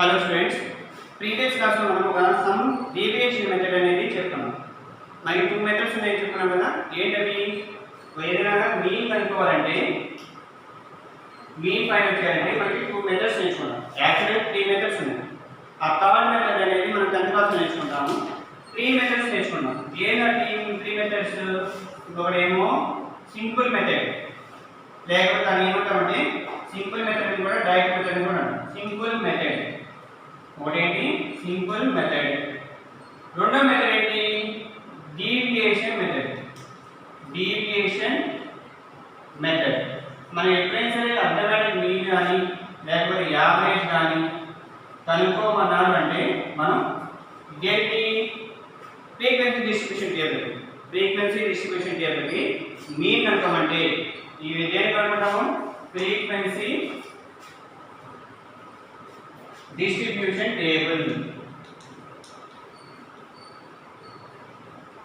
Hello students, previous క్లాస్లో మనం ఒక సమ్ డీవియేషన్ మెథడ్ అనేది చెప్తున్నాం. మరి టూ మెథడ్స్ ఉన్నాయి చెప్తున్నాం కదా. ఏంటవి? ఏదైనా మీన్ కనుక్కోవాలంటే, మీన్ ఫైండ్ అవుట్ చేయాలంటే మనకి టూ మెథడ్స్ నేర్చుకుంటాం. యాక్చువల్గా త్రీ మెథడ్స్ ఉన్నాయి. ఆ థర్డ్ మెథడ్ అనేది మనం 10th క్లాస్లో నేర్చుకుంటాము. త్రీ మెథడ్స్ నేర్చుకుంటాం. ఏంటంటే త్రీ మెథడ్స్? ఇంకొకటేమో సింపుల్ మెథడ్, లేకపోతే దాన్ని ఏమంటామంటే సింపుల్ మెథడ్ కూడా డైరెక్ట్ మెథడ్ కూడా అంటాం. సింపుల్ మెథడ్ ఒకటేంటి? Simple method. రెండో మెథడ్ ఏంటి? Deviation method. డీవియేషన్ మెథడ్ మనం ఎప్పుడైనా సరే అర్థమైన మీన్ కానీ లేకపోతే యావరేజ్ కానీ కనుక్కోమన్నారు అంటే మనం ఇదేంటి? Frequency distribution table. Frequency distribution టేబుల్కి మీన్ కనుక్కోమంటే ఇవి దేని కనుక్కుంటాము? Frequency distribution table.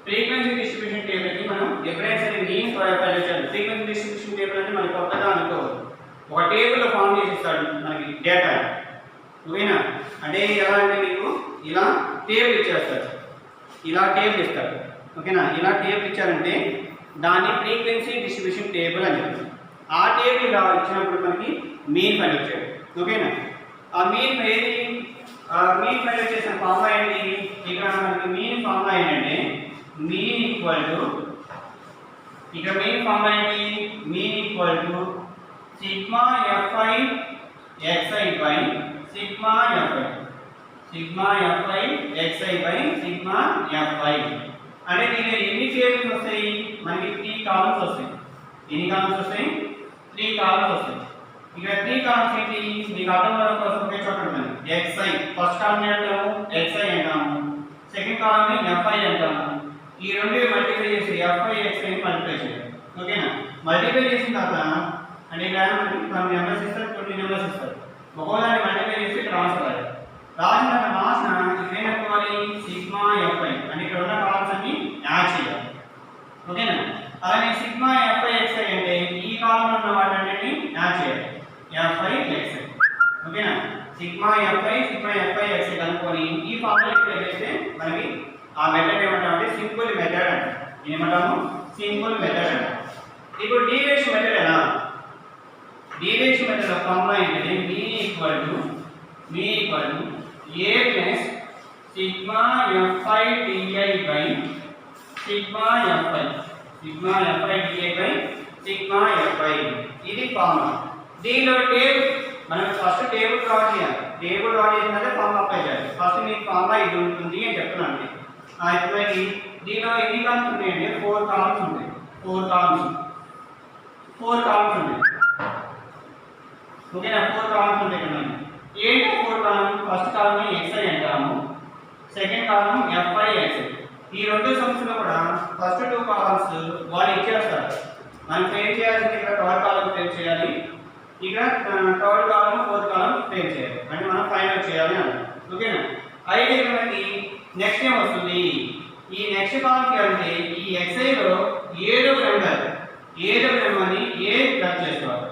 Frequency distribution table కి మనం ఎప్పుడైనా సరే మీన్ ఫైండ్ చేయాలి. ఫ్రీక్వెన్సీ డిస్ట్రిబ్యూషన్ టేబుల్ అంటే మనకి కొత్తగా అనుకోవద్దు. ఒక టేబుల్ ఫామ్ చేసి ఇస్తాడు మనకి డేటా. ఓకేనా? అంటే ఎలా అంటే మీకు ఇలా టేబుల్ ఇచ్చేస్తాడు, ఇలా టేబుల్ ఇస్తాడు. ఓకేనా? ఇలా టేబుల్ ఇచ్చారంటే దాన్ని ఫ్రీక్వెన్సీ డిస్ట్రిబ్యూషన్ టేబుల్ అని చెప్తాం. ఆ టేబుల్ ఇలా ఇచ్చినప్పుడు మనకి మీన్ ఫైండ్ వచ్చాడు. ఓకేనా? ఆ మీన్ ఏది? మీన్ ఫైండ్ చేసిన ఫార్ములా ఏంటి? ఇక్కడ మనకి మీన్ ఫార్ములా ఏంటంటే మీన్ ఈక్వల్ టు, ఇక్కడ మీన్ ఫార్ములా ఏంటి? Mean equal to sigma f i x i by sigma f i. Sigma f i x i by sigma f i. అంటే దీనిలో ఎన్ని టేబుల్స్ వస్తాయి? మనకి 3 కాలమ్స్ వస్తాయి. ఎన్ని కాలమ్స్ వస్తాయి? 3 కాలమ్స్ వస్తాయి. ఇక్కడ 3 కాలమ్స్ ఏంటి? మీకు అర్థం అవడం కోసం ఒకే చోట ఉంటుంది. xi ఫస్ట్ కాలమ్ అంటాము xi అంటాము, సెకండ్ కాలమ్ ని fi అంటాము. ఈ రెండు మల్టిప్లై చేసి fi xi ని మల్టిప్లై చేయాలి. ఓకేనా? మల్టిప్లై చేసిన తర్వాత అంటే ఇక్కడ మనకి 10 నెంబర్స్ ఇస్తారు, 20 నెంబర్స్ ఇస్తారు. ఒక్కోదాన్ని మల్టిప్లై చేసి ట్రాన్స్ఫర్ అయ్యాలి. రాసిన రాసిన ఇక్కడ ఏం అనుకోవాలి? సిగ్మా fi అంటే ఇక్కడ ఉన్న కాలమ్స్ అన్ని యాడ్ చేయాలి. ఓకేనా? అలానే సిగ్మా fi xi అంటే ఈ కాలమ్ ఉన్న వాటన్నిటిని యాడ్ చేయాలి. fi xi. ఓకేనా? సిగ్మా fi xi కనుక్కొని ఈ ఫార్ములా అప్లై చేస్తే మనకి ఆ మెథడ్ ఏమంటామంటే సింపుల్ మెథడ్ అంటాం. ఏమంటాము? సింపుల్ మెథడ్ అంటాం. ఇప్పుడు డీవియేషన్ మెథడ్ ఎలా? డీవియేషన్ మెథడ్ ఫార్ములా ఏంటంటే mean equal to a plus sigma fi di by sigma fi. Sigma fi di by sigma fi. ఇది ఫార్ములా. దీనిలో టేబుల్ మనం ఫస్ట్ టేబుల్ డ్రా చేయాలి. టేబుల్ డ్రా చేసిన తర్వాత ఫార్ములా అప్లై చేయాలి. First మీకు ఫార్ములా ఇది ఉంటుంది అని చెప్తున్నాను. ఇప్పుడు దీనిలో ఎన్ని కాలమ్స్ ఉంటాయంటే 4 కాలమ్స్ ఉంటాయి. 4 కాలమ్స్ ఉంటాయి. ఓకేనా? 4 కాలమ్స్ ఉంటాయి కదా. ఏంటి 4 కాలమ్? ఫస్ట్ కాలమ్ ని xi అంటాము, సెకండ్ కాలమ్ fi xi. ఈ రెండు సమ్స్ లో కూడా ఫస్ట్ 2 కాలమ్స్ వాళ్ళు ఇచ్చేస్తారు. మనం ఫెయిల్ చేయాల్సింది ఇక్కడ థర్డ్ కాలమ్ ఫెయిల్ చేయాలి, ఇక్కడ third column fourth column fail చేయాలి. అంటే మనం ఫైండ్ అవుట్ చేయాలి అన్నమాట. ఓకేనా? అయితే మనకి నెక్స్ట్ ఏం వస్తుంది? ఈ నెక్స్ట్ కాలమ్ అంటే ఈ xi లో ఏదో నెంబర్ని ఏ సెర్చ్ చేసుకోవాలి.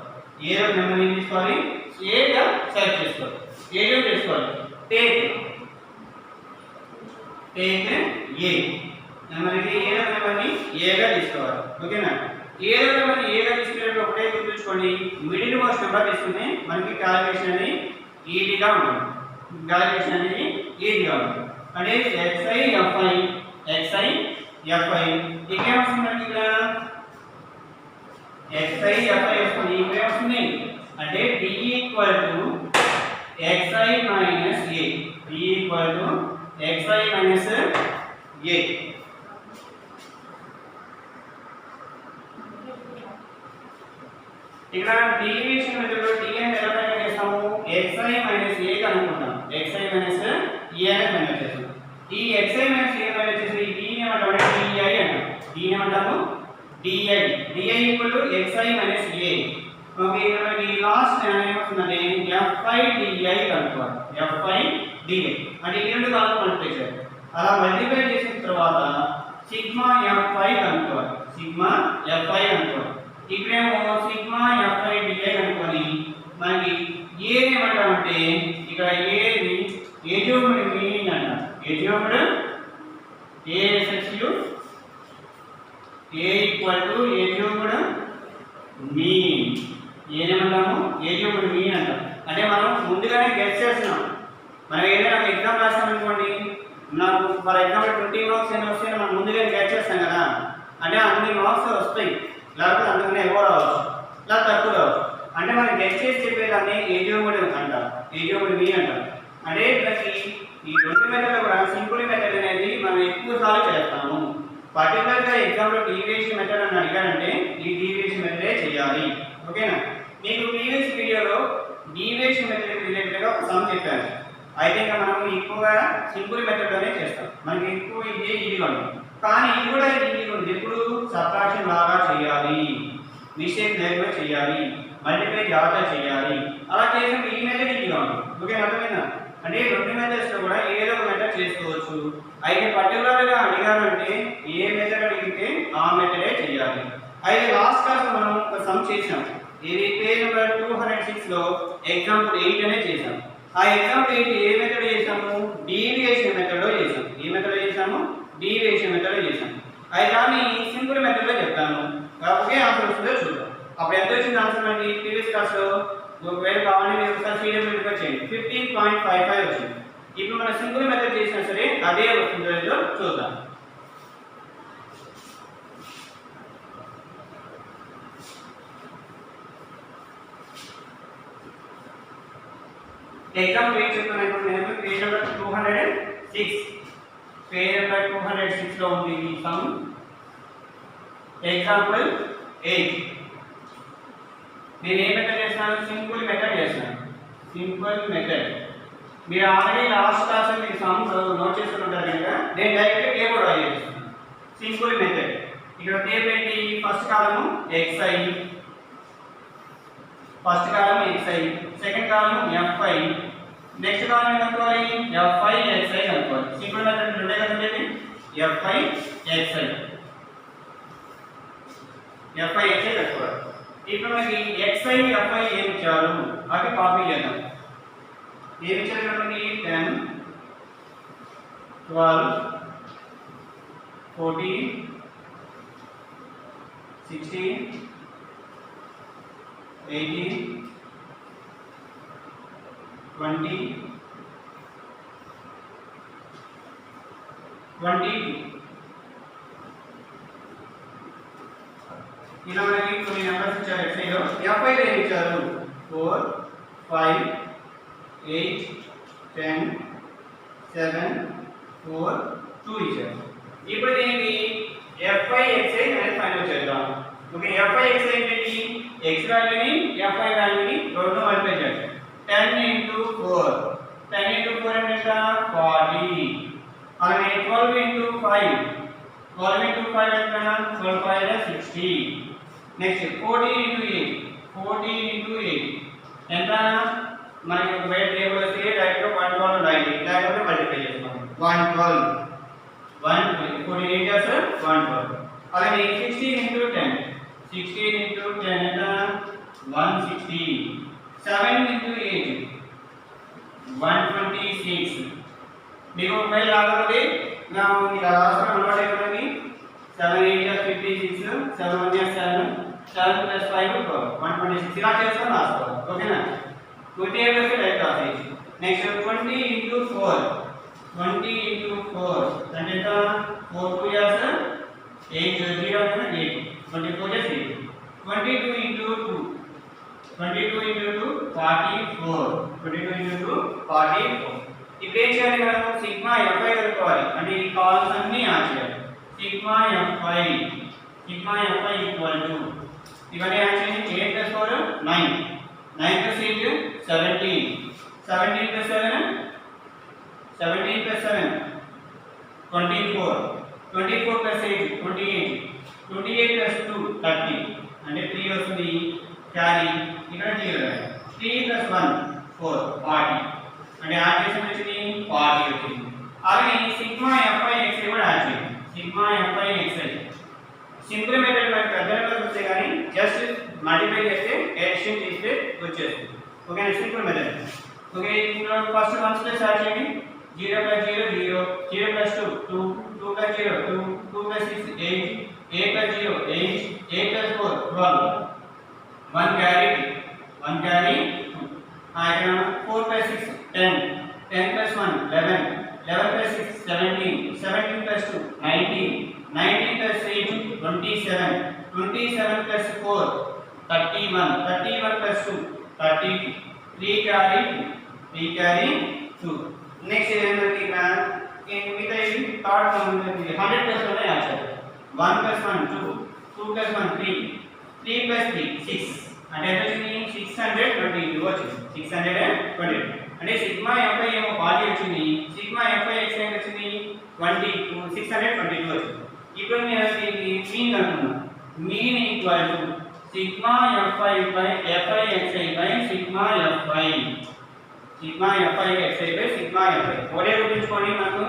ఏదో నెంబర్ని తీసుకోవాలి, ఏగా సెర్చ్ చేసుకోవాలి. ఏదో చేసుకోవాలి. టేక్ ఏ మనకి ఏదో నెంబర్ని ఏగా తీసుకోవాలి. ఓకేనా? ఏదో నెంబర్ని ఏగా తీసుకునేటప్పుడు ఒకటే గుర్తుంచుకోండి, మిడిల్ మోస్ట్ నెంబర్ తీసుకుంటే మనకి క్యాలిక్యులేషన్ అనేది ఈజీగా ఉంటుంది. అంటే xi fi ఇంకేం వస్తుంది మనకి? ఇక్కడ xi fi వస్తుంది. ఇంకేం వస్తుంది అంటే d equal to xi minus a. d equal to xi minus a. ఇక్కడ డీవియేషన్ మెథడ్ లో d అంటే ఎలా ఫైండ్ చేస్తాము? xi minus a కనుక్కుంటాం. xi minus a అని ఫైండ్ చేస్తాం. ఈ xi మైనస్ a ఫైండ్ చేసి ఈ d ని ఏమంటాము? di అంటాం. d ని ఏమంటాము? di. di equal to xi minus a. Okay, ఇక్కడ ఈ లాస్ట్ ఏమవుతుందంటే fi di కనుక్కోవాలి. fi di అంటే ఈ రెండు కాలమ్ మల్టిప్లై చేయాలి. అలా మల్టిప్లై చేసిన తర్వాత సిగ్మా fi కనుక్కోవాలి. సిగ్మా fi కనుక్కోవాలి. ఇక్కడేమో సిగ్మా fi di కనుక్కొని మనకి ఏ ఏమంటామంటే ఇక్కడ ఏ ని ఏజోముడు ఏఎస్ఎస్యు ఏ ఈక్వల్ టు ఏజోముడు మీన్ ఏనేమంటాము ఏజోముడు మీన్ అంటాం. అంటే మనం ముందుగానే గెస్ చేస్తున్నాం. మనం ఏదైనా ఒక ఎగ్జామ్ రాసామనుకోండి, నాకు ఫర్ ఎగ్జాంపుల్ 20 మార్క్స్ ఏమైనా వస్తాయని మనం ముందుగానే గెస్ చేస్తాం కదా, అంటే అన్ని మార్క్స్ వస్తాయి, లేకపోతే అందుకనే ఎక్కువ రావచ్చు, ఇలా తక్కువ రావచ్చు. అంటే మనం గెస్ చేసి చెప్పేదాన్ని ఏజోముడు అంటాం, ఏజోముడు మీన్ అంటాం. అంటే మనకి ఈ రెండు మెథడ్లు కూడా సింపుల్ మెథడ్ అనేది మనం ఎక్కువ సార్లు చేస్తాము. పర్టికులర్గా ఎగ్జామ్లో డీవియేషన్ మెథడ్ అని అడిగారంటే ఈ డీవియేషన్ మెథడే చేయాలి. ఓకేనా? మీకు ప్రీవియస్ వీడియోలో డీవియేషన్ మెథడ్ రిలేటెడ్గా ఒక సమ్ చెప్పాను. అయితే ఇంకా మనం ఎక్కువగా సింపుల్ మెథడ్లోనే చేస్తాం. మనకి ఎక్కువ ఇదే ఈజీగా ఉంటుంది, కానీ ఇది కూడా ఈజీగా ఉంది. ఎప్పుడు సబ్ట్రాక్షన్ లాగా చేయాలి, మిస్టేక్ లేకుండా చేయాలి, మల్టిప్లై జాగ్రత్త చేయాలి. అలా చేసినప్పుడు ఈ మెథడ్ ఈజీగా ఉంటుంది. ఓకే, అర్థమైందా? అంటే రెండు మెథడ్స్లో కూడా ఏదో ఒక మెథడ్ చేసుకోవచ్చు. అయితే పర్టికులర్గా అడిగారంటే ఏ మెథడ్ అడిగితే ఆ మెథడే చేయాలి. అయితే లాస్ట్ క్లాస్ మనం ఒక సమ్ చేసాం. ఇది పేజ్ నెంబర్ 206లో ఎగ్జాంపుల్ 8 అనే చేసాం. ఆ ఎగ్జాంపుల్ 8 ఏ మెథడ్ చేసాము? డీవియేషన్ మెథడ్లో చేసాం. ఏ మెథడ్లో చేసాము? డీవియేషన్ మెథడ్లో చేసాం. అయితే దాన్ని సింపుల్ మెథడ్లో చెప్తాను. ఒకే ఆన్సర్ వస్తుందో చూద్దాం. అప్పుడు ఎంత వచ్చింది ఆన్సర్ మనకి ప్రీవియస్ క్లాస్లో? ఒకవేళ కావాలని మీరు ఒకసారి సీరియల్ చేయండి, 15.55 వచ్చింది. ఇప్పుడు మనం సింపుల్ మెథడ్ చేసినా సరే అదే వస్తుందో లేదో చూద్దాం. ఎగ్జాంపుల్ ఏం చెప్తాను ఇప్పుడు నేను పేజ్ నెంబర్ 206, పేజ్ నెంబర్ 206 లో ఉంది ఈ సమ్. ఎగ్జాంపుల్ 8 నేను ఏ మెథడ్ చేస్తాను? సింపుల్ మెథడ్ చేస్తాను. సింపుల్ మెథడ్ మీరు ఆల్రెడీ లాస్ట్ క్లాస్ మీకు సమ్ నోట్ చేసుకుంటారు కనుక నేను డైరెక్ట్ టేబుల్ డ్రా చేస్తాను. సింపుల్ మెథడ్ ఇక్కడ టేబుల్ ఏంటి? ఫస్ట్ కాలము xi, first column xi, second column fi, next column కనుక్కోవాలి fi xi కనుక్కోవాలి. సింపుల్ మెథడ్ రెండే కదండి, fi xi కనుక్కోవాలి. ఇప్పుడు మనకి xi fi ఏమి ఇచ్చారు అవి కాపీ చేద్దాం. ఏమి ఇచ్చారు మనకి? 10, 12, 14, 16, 18, 20, 22. ఇలా మనకి కొన్ని నెంబర్స్ ఇచ్చారు. ఎక్సైలో fi లో ఏమి ఇచ్చారు? 4, 5, 8, 10, 7, 4, 2 ఇచ్చారు. ఇప్పుడు దీనికి fi xi అనేది ఫైండ్ చేద్దాం. ఓకే, fi xi ఏంటి? x వాల్యూని fi వాల్యూని రెండు మల్టిప్లై చేయాలి. 10 into 4, 10 into 4 అంటే ఎంత? 40. అలాగే 12 into 5, 12 into 5 ఎంత? 12 5 60. నెక్స్ట్ 14 into 8, 14 into 8 ఎంత? మనకి ఒక బయట టేబుల్ వస్తే డైరెక్ట్ 112 రాయాలి, లేకపోతే మల్టిప్లై చేసుకోవాలి. 112, 14 8 112. అలాగే 16 into 10, 16 into 10 ఎంత? 160. 7 into 8, 126. మీకు ఫైల్ రాకపోతే ఇలా రాసిన అలవాటు అయిపోయింది. 7 8 56, 7 1 7, 7 plus 5 126. ఇలా చేసుకొని రాసుకోవాలి. ఓకేనా? 28 వస్తే డైరెక్ట్ రాసేయచ్చు. నెక్స్ట్ 20 into 4, 20 into 4 అంటే ఎంత? 4 2 8 0 8, 24 8. 22 into 2, 22 into 2 44, 22 into 2 44. ఇప్పుడు ఏం చేయాలి? మనం సిగ్మా fi కనుక్కోవాలి. అంటే ఈ కాలమ్స్ అన్నీ యాడ్ చేయాలి. సిగ్మా fi ఈక్వల్ టు ఇవన్నీ యాడ్ చేయండి. 8 plus 4 9, 9 plus 8 17, 17 plus 7 17 plus 7 24, 24 plus 8 28, 28 plus 2 30 అంటే 3 వస్తుంది. క్యారీ ఇక్కడ 0, 3 plus 1 4 40 అంటే యాడ్ చేసిన వచ్చింది 40 వచ్చింది. అలాగే సిగ్మా fi xi కూడా యాడ్ చేయండి. Sigma fi xi simple method మనకి పెద్ద నెంబర్స్ వస్తాయి, కానీ జస్ట్ మల్టిప్లై చేస్తే ఎడిషన్ చేస్తే వచ్చేస్తుంది. Okay, simple method. ఓకే, ఇప్పుడు ఫస్ట్ 1 ప్లస్ యాడ్ చేయండి. 0 plus 0 0, 0 plus 2 2, 2 plus 0 2, 2 plus 6 8, 8 plus 0 8, 8 plus 4 12, 1 carry 1 carry 2. Here 4 plus 6 10, 10 plus 1 11, 11 plus 6 17, 17 plus 2 19, 19 plus 8 27, 27 plus 4 31, 31 plus 2 30, 3 carry 3 carry 2. Next మనకి మిగతా third 100 plus 1 add 1 plus 1 2, 2 plus 1 3, 3 plus 3 6 అంటే ఎంత వచ్చింది 622 వచ్చింది 622 అంటే sigma fi ఏమో వాల్యూ వచ్చింది సిగ్మా fi x ఎంత వచ్చింది 22 622 వచ్చింది. ఇప్పుడు నేను దీనికి మీన్ కనుక్కున్నాను mean equal to sigma fi by fi xi by sigma fi sigma fi xi by sigma fi ఒకటే గుర్తుంచుకోండి. మనకు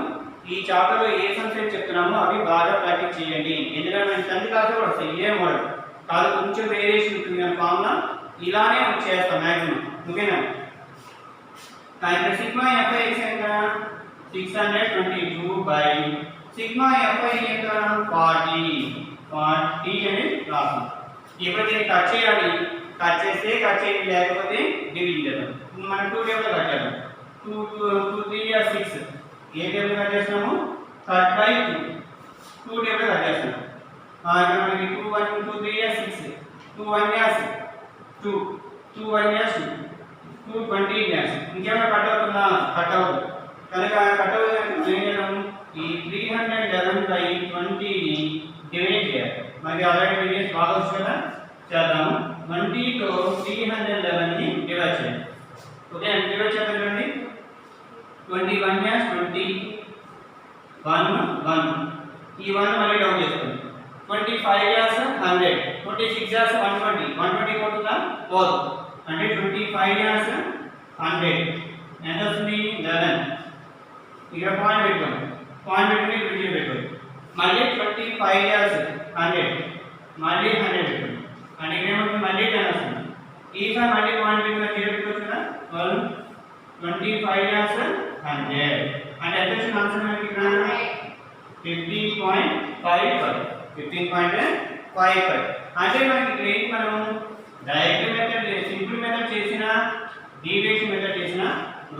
ఈ చాప్టర్లో ఏ సబ్జెక్ట్ చెప్తున్నామో అవి బాగా ప్రాక్టీస్ చేయండి. ఎందుకంటే మన 10th క్లాస్ కూడా వస్తాయి ఇదే మోడల్ కాదు కొంచెం వేరియేషన్ ఉంటుంది కానీ ఫార్ములా ఇలానే చేస్తాం మ్యాక్సిమం ఓకేనా. ఇక్కడ సిగ్మా fi x ఎంత 622 బై సిగ్మా fi ఎంత 40 అని రాస్తాం. ఇప్పుడు దీన్ని కట్ చేయాలి కట్ చేస్తే కట్ చేయండి లేకపోతే డివిజన్ చేద్దాం. మనం 2 టేబుల్ కట్ చేద్దాం 2 2 3 6 ఏ టేబుల్ కట్ చేస్తున్నాము కట్ బై 2 టేబుల్ కట్ చేస్తున్నాం. ఇక్కడ మనకి 2 1 2 3 6 2 1 2 2 1 2 2 20 ఇంకేమైనా కట్ అవుతుందా కట్ అవుతుంది కనుక కట్ అవుతుంది ఈ 311 బై 20ని డివైడ్ చేయాలి. మనకి ఆల్రెడీ డివిజన్స్ బాగా వచ్చు కదా చేద్దాము 20 తో 311ని డివైడ్ చేయాలి. ఓకే డివైడ్ చేద్దాం చూడండి 21 20 1 1 ఈ 1 మళ్ళీ డౌన్ చేసుకోండి 25 100 26 120 120 పోతుందా పోదు అంటే 25 100 ఎంత వస్తుంది 11 ఇక్కడ పాయింట్ పెట్టుకోండి పాయింట్ పెట్టుకుని డివిజన్ పెట్టుకోండి మళ్ళీ 25 100 మళ్ళీ 100 పెట్టుకోండి అంటే ఇక్కడ ఏమవుతుంది మళ్ళీ 10 వస్తుంది ఈసారి మళ్ళీ పాయింట్ పెట్టుకుని 0 పెట్టుకోవచ్చు కదా 25 100 అంటే ఎంత వచ్చింది ఆన్సర్ మనకి ఇక్కడ 15.55 15.55 అంటే మనకి గ్రేడ్ మనం డైరెక్ట్ మెథడ్ సింపుల్ మెథడ్ చేసిన డీవియేషన్ మెథడ్ చేసిన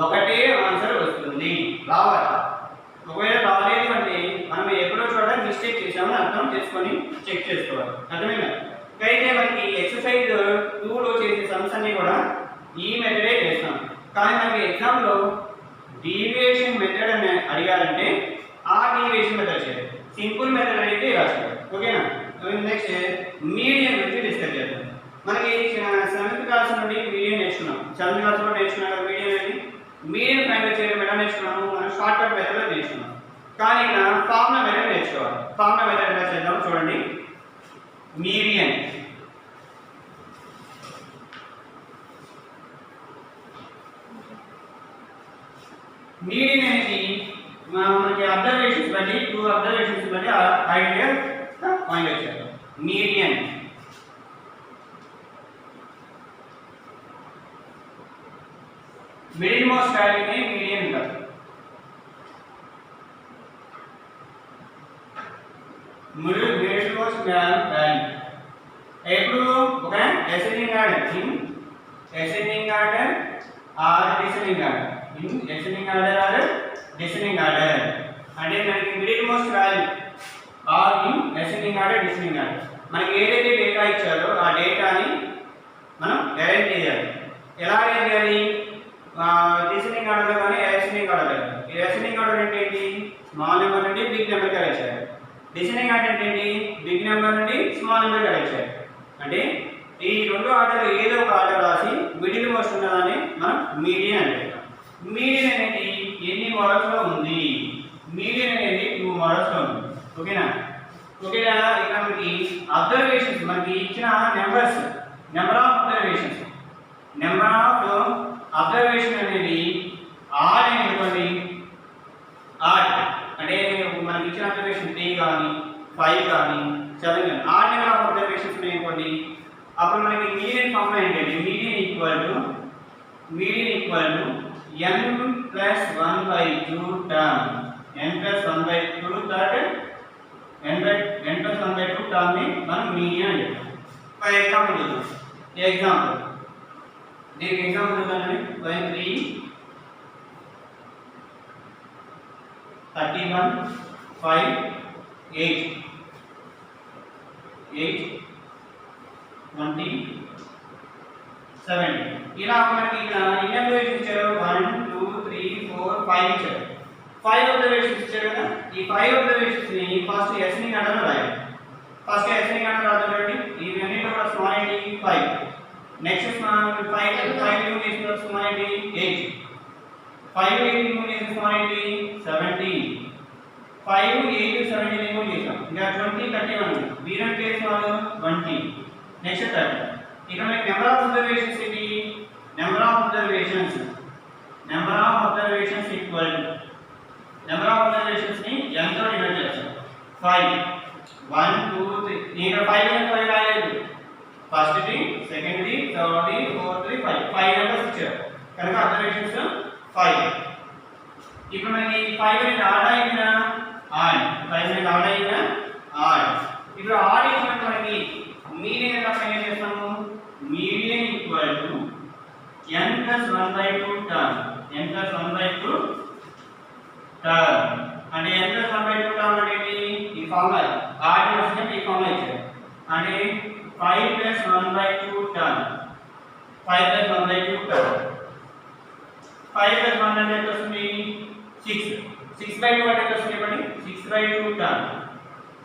ఒకటే ఆన్సర్ వస్తుంది రావాలి. ఒకవేళ రాలేదు అంటే మనం ఎప్పుడో చోట మిస్టేక్ చేసామని అర్థం చేసుకొని చెక్ చేసుకోవాలి అర్థమైందా. అయితే మనకి ఎక్సర్సైజ్ 2లో చేసే సమ్స్ అన్ని కూడా ఈ మెథడే చేస్తాం కానీ మనకి ఎగ్జామ్లో డీవియేషన్ మెథడ్ అని అడిగారంటే ఆ డీవియేషన్ మెథడ్ చేయాలి సింపుల్ మెథడ్ అయితే ఇలా చేయాలి ఓకేనా. నెక్స్ట్ మీడియం గురించి డిస్కస్ చేద్దాం. మనకి 7th క్లాస్ నుండి మీడియం నేర్చుకున్నాం 7th క్లాస్ లో నేర్చుకున్నాం కదా మీడియం అనేది మీడియం ఫైండ్ చేయడం ఎలా నేర్చుకున్నాము మనం షార్ట్ కట్ మెథడ్ నేర్చుకున్నాం కానీ ఇక్కడ ఫార్ములా మెథడ్ నేర్చుకోవాలి. ఫార్ములా మెథడ్ ఎలా చేద్దాం చూడండి మీడియం మీడియం అనేది మనకి అబ్జర్వేషన్స్ బట్టి 2 అబ్జర్వేషన్స్ బట్టి ఐడియా పాయింట్ వచ్చారు. మీడియం మిడిల్ మోస్ట్ వాల్యూని మీడియం అంటారు. మిడిల్ మోస్ట్ వాల్యూ ఎప్పుడు ఒక ascending order or descending order in ascending order or descending order అంటే మనకి middle most value or in ascending order descending order మనకి ఏదైతే డేటా ఇచ్చారో ఆ డేటాని మనం అరేంజ్ చేయాలి. ఎలా అరేంజ్ చేయాలి డిసెండింగ్ ఆర్డర్లో కానీ అసెండింగ్ ఆర్డర్లో కానీ. ఈ అసెండింగ్ ఆర్డర్ అంటే ఏంటి స్మాల్ నెంబర్ నుండి బిగ్ నెంబర్కి అరేంజ్ చేయాలి. డిసెండింగ్ ఆర్డర్ అంటే ఏంటి బిగ్ నెంబర్ నుండి స్మాల్ నెంబర్కి అరేంజ్ చేయాలి. అంటే ఈ రెండు ఆర్డర్లు ఏదో ఒక ఆర్డర్ రాసి మిడిల్ మోస్ట్ ఉన్నదాన్ని మనం మీడియన్ అంటాం. మీడియన్ అనేది ఎన్ని మోడల్స్లో ఉంది మీడియన్ అనేది 2 మోడల్స్లో ఉంది ఓకేనా. ఓకేనా ఇక్కడ మనకి అబ్జర్వేషన్స్ మనకి ఇచ్చిన నెంబర్ ఆఫ్ అబ్జర్వేషన్ అనేది ఆడ్ అని అనుకోండి ఆడ్ అంటే మనకి ఇచ్చిన అబ్జర్వేషన్ 3 కానీ 5 కానీ 7 కానీ ఆడ్ నెంబర్ ఆఫ్ అబ్జర్వేషన్స్ అనుకోండి అప్పుడు మనకి మీడియన్ ఫార్ములా ఏంటంటే median equal to n plus 1 by 2 term, n plus 1 by 2 that n plus 1 by 2 term ని మనం మీడియన్ అని చెప్తాం. ఫర్ ఎగ్జాంపుల్ చూద్దాం. ఎగ్జాంపుల్ దీనికి ఎగ్జాంపుల్ చూద్దామండి. 3 31 5 8 20 70 ఇలా మనకి ఇక్కడ ఎన్ని అబ్జర్వేషన్స్ ఇచ్చారు? 1 2 3 4 5 ఇచ్చారు. 5 అబ్జర్వేషన్స్ ఇచ్చారు కదా. ఈ 5 అబ్జర్వేషన్స్ ని ఫస్ట్ s ని గణన రాయాలి. ఫస్ట్ s ని గణన రాద్దామండి. ఇవన్నీ కూడా స్మాల్ ఏంటి 5. నెక్స్ట్ స్మాల్ 5 రిమూవ్ చేసిన స్మాల్ ఏంటి 8. 5 8 రిమూవ్ చేసిన స్మాల్ ఏంటి 17. 5 8 17 రిమూవ్ చేసాం. ఇంకా 20 31 వీరన్ కేస్ వాళ్ళు 20. నెక్స్ట్ 30. ఇక్కడ మనకి నెంబర్ ఆఫ్ అబ్జర్వేషన్స్ ఏంటి? Number of observations equal to number of observations ని n తో డివైడ్ చేస్తాం. 5 1 2 3 నేను 5 అని 5 రాయలేదు. First the, second the, third the, fourth the, 5 numbers ఇచ్చారు కనుక అబ్జర్వేషన్స్ 5. ఇప్పుడు మనకి 5 అనేది ఆడ్ అయినా ఆడ్, 5 అనేది ఆడ్ అయినా ఆడ్. ఇప్పుడు ఆడ్ ఇచ్చినప్పుడు మనకి మీడియన్ ఎలా ఫైండ్ చేస్తాము? Median equal to n plus 1 by 2 term. n plus 1 by 2 term అంటే n plus 1 by 2 టర్మ్ అంటే ఏంటి? ఈ ఫార్ములా ఆడ్ వస్తే ఈ ఫార్ములా ఇచ్చారు. అంటే 5 plus 1 by 2 term. 5 plus 1 by 2 term. 5 plus 1 అంటే ఎంత వస్తుంది? 6. 6 by 2 అంటే ఎంత వస్తుంది చెప్పండి? 6 by 2 term.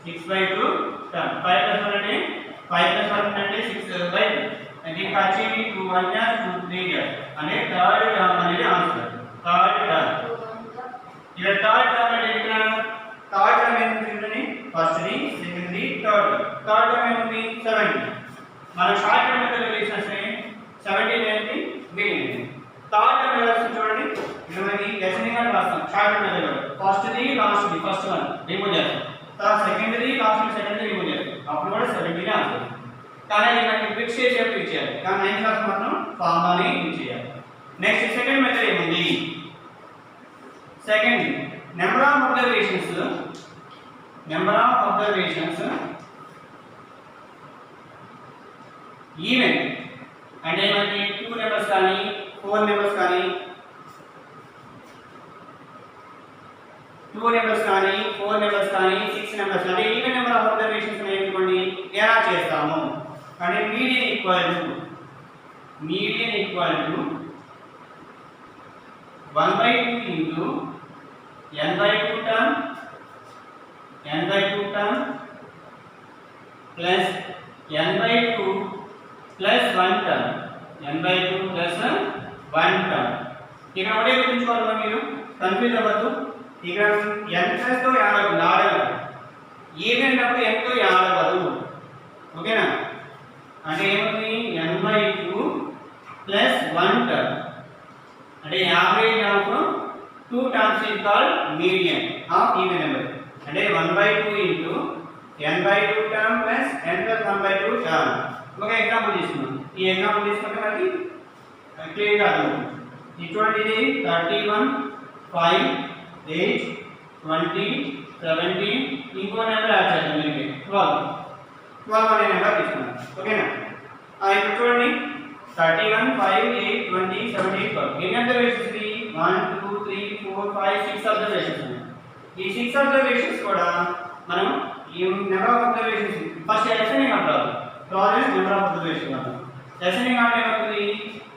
6 by 2 term. 5 plus 1 అంటే 5 plus 1 అంటే 6 by 2. అంటే వచ్చి 2 1 2 3 అంటే థర్డ్ టర్మ్ అనేది ఆన్సర్. Third term. ఇక్కడ థర్డ్ టర్మ్ అంటే ఇక్కడ థర్డ్ టర్మ్ ఏంటంటే first the, second the, third. Third term ఏముంది? 70. మనం షార్ట్ టర్మ్ మెథడ్ చేసినట్లే 70 అనేది మిగిలింది. థర్డ్ టర్మ్ ఎలా వస్తుంది చూడండి. ఇక్కడ మనకి ఎస్ఎన్ అని రాస్తాం short term method. First the, last the, first one remove చేస్తాం. తర్వాత second the, last the, second the remove చేస్తాం. అప్పుడు కూడా 70 నే ఆన్సర్. కానీ మనకి ఫిక్స్ చేసేట్టు ఇచ్చారు. కానీ 9th క్లాస్ మాత్రం ఫార్ములాని యూజ్ చేయాలి. నెక్స్ట్ సెకండ్ మెథడ్ ఏముంది? Second number of observations even అంటే మనకి 2 నెంబర్స్ కానీ 4 నెంబర్స్ కానీ 2 నెంబర్స్ కానీ 4 నెంబర్స్ కానీ 6 నెంబర్స్ అంటే ఈవెన్ నెంబర్ ఆఫ్ అబ్జర్వేషన్స్ అనేటువంటి ఎలా చేస్తాము అంటే median equal to 1/2 into n/2 term plus n/2 plus 1 term. n/2 plus 1 term. ఇక్కడ ఒకటే గుర్తుంచుకోవాలి మీరు, కన్ఫ్యూజ్ అవ్వద్దు. ఇక్కడ n ప్లస్ తో యాడ్ అవుతుంది. ఈవెన్ అయినప్పుడు n తో యాడ్ అవ్వదు. ఓకేనా? అంటే ఏమవుతుంది? n/2 plus 1 term. అంటే average of 2 terms is called median of even number. అంటే 1/2 into n/2 term plus n plus 1/2 term. ఒక ఎగ్జాంపుల్ తీసుకుందాం. ఈ ఎగ్జాంపుల్ తీసుకుంటే మనకి క్లియర్ గా అర్థమవుతుంది. ఇటువంటిది 31 5 8 20 17 ఇంకో నెంబర్ యాడ్ చేద్దాం. దీనికి 12 అనే నెంబర్ తీసుకున్నాం. ఓకేనా? ఇప్పుడు చూడండి 31 5 8 20 17 12 ఎన్ని అబ్జర్వేషన్స్? 1 2 3 4 5 6 అబ్జర్వేషన్స్ ఉన్నాయి. ఈ 6 అబ్జర్వేషన్స్ కూడా మనం ఈ number of observations first SNA అంటారు. ప్రాబ్లమ్ నెంబర్ ఆఫ్ అబ్జర్వేషన్స్ అంటారు. ఎస్ఎన్ఏ అంటే ఏమవుతుంది?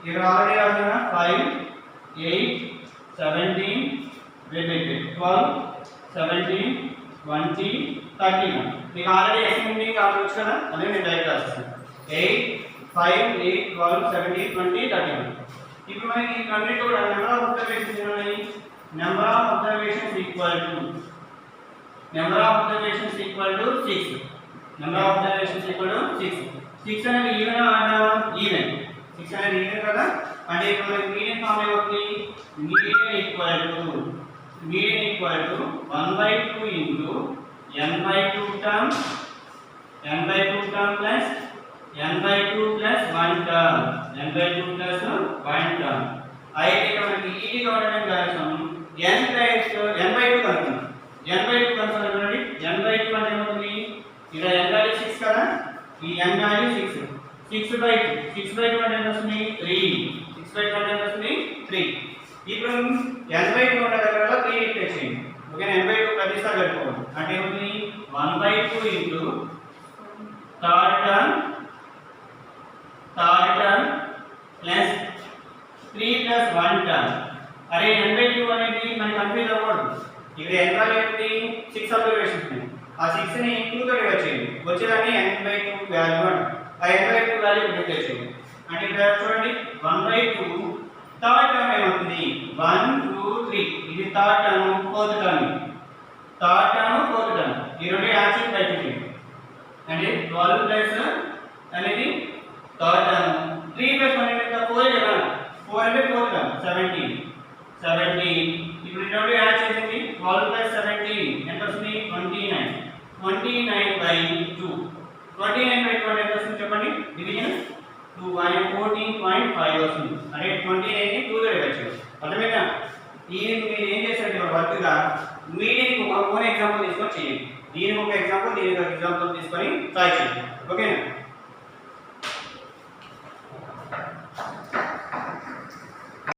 ఇక్కడ ఆల్రెడీ రాసిన 5 8 17 12 17 20 31 మీకు ఆల్రెడీ ఎస్ఎన్ఏ కావచ్చు కదా, అదే నేను డైరెక్ట్ రాస్తాను. 8 5 8 12 17 20 31. ఇప్పుడు మనకి అన్ని కూడా నెంబర్ ఆఫ్ అబ్జర్వేషన్స్ ఉన్నాయి. Number of observations equal to 6. Number of observations equal to 6. 6 అనేది ఈవెన్ ఆర్ ఈవెన్? 6 అనేది ఈవెన్ కదా. అంటే ఇప్పుడు మనకి మీడియన్ ఫార్మ్ ఏమవుతుంది? Median equal to 1/2 into n/2 term plus n/2 plus 1 term. అయితే మనకి ఈజీగా ఉండడం కోసం n/2 కనుక్కున్నాం. n/2 కనుక్కోండి. n/2 అంటే ఏమవుతుంది? ఇక్కడ n వాల్యూ 6 కదా, ఈ n వాల్యూ 6. 6/2 అంటే ఎంత వస్తుంది? 3. 6/2 అంటే ఎంత వస్తుంది? 3. ఇప్పుడు n/2 ఉన్న దగ్గర 3 రిప్లేస్ చేయండి. ఓకేనా? n/2 ప్రతిసారి కలుపుకోండి. అంటే ఏమవుతుంది? 1/2 into third term plus 3 plus 1 term. అరే n/2 అనేది మనకి కన్ఫ్యూజ్ అవ్వకూడదు. ఇక్కడ n వాల్యూ ఏంటి? 6 అబ్జర్వేషన్స్ ఉన్నాయి. ఆ 6 ని 2 తో డివైడ్ చేయండి. వచ్చేదాన్ని n/2 వాల్యూ అంట. ఆ n/2 వాల్యూ రిప్లేస్ చేయండి. అంటే ఇక్కడ చూడండి 1/2 థర్డ్ టర్మ్ ఏమవుతుంది? 1 2 3. ఇది థర్డ్ టర్మ్, ఫోర్త్ టర్మ్. ఈ రెండు యాడ్ చేసి బయట చేయండి. అంటే 12 ప్లస్ అనేది థర్డ్ టర్మ్, 3 ప్లస్ 1 అంటే 4 కదా, 4 అంటే ఫోర్త్ టర్మ్, 17. ఇప్పుడు రెండు యాడ్ చేసింది 12 ప్లస్ 17 ఎంత వస్తుంది? 29. 29/2. 29/2 అంటే ఎంత వస్తుంది చెప్పండి? డివిజన్ 2 అంటే 14.5 వస్తుంది. అంటే 29 ని 2 తో డివైడ్ చేయాలి. అర్థమైందా? మీరు ఏం చేస్తారంటే వర్క్గా మీడియన్కి ఒక ఓన్ ఎగ్జాంపుల్ తీసుకొని చేయండి. దీనికి ఒక ఎగ్జాంపుల్, దీనికి ఒక ఎగ్జాంపుల్ తీసుకొని ట్రై చేయండి. ఓకేనా?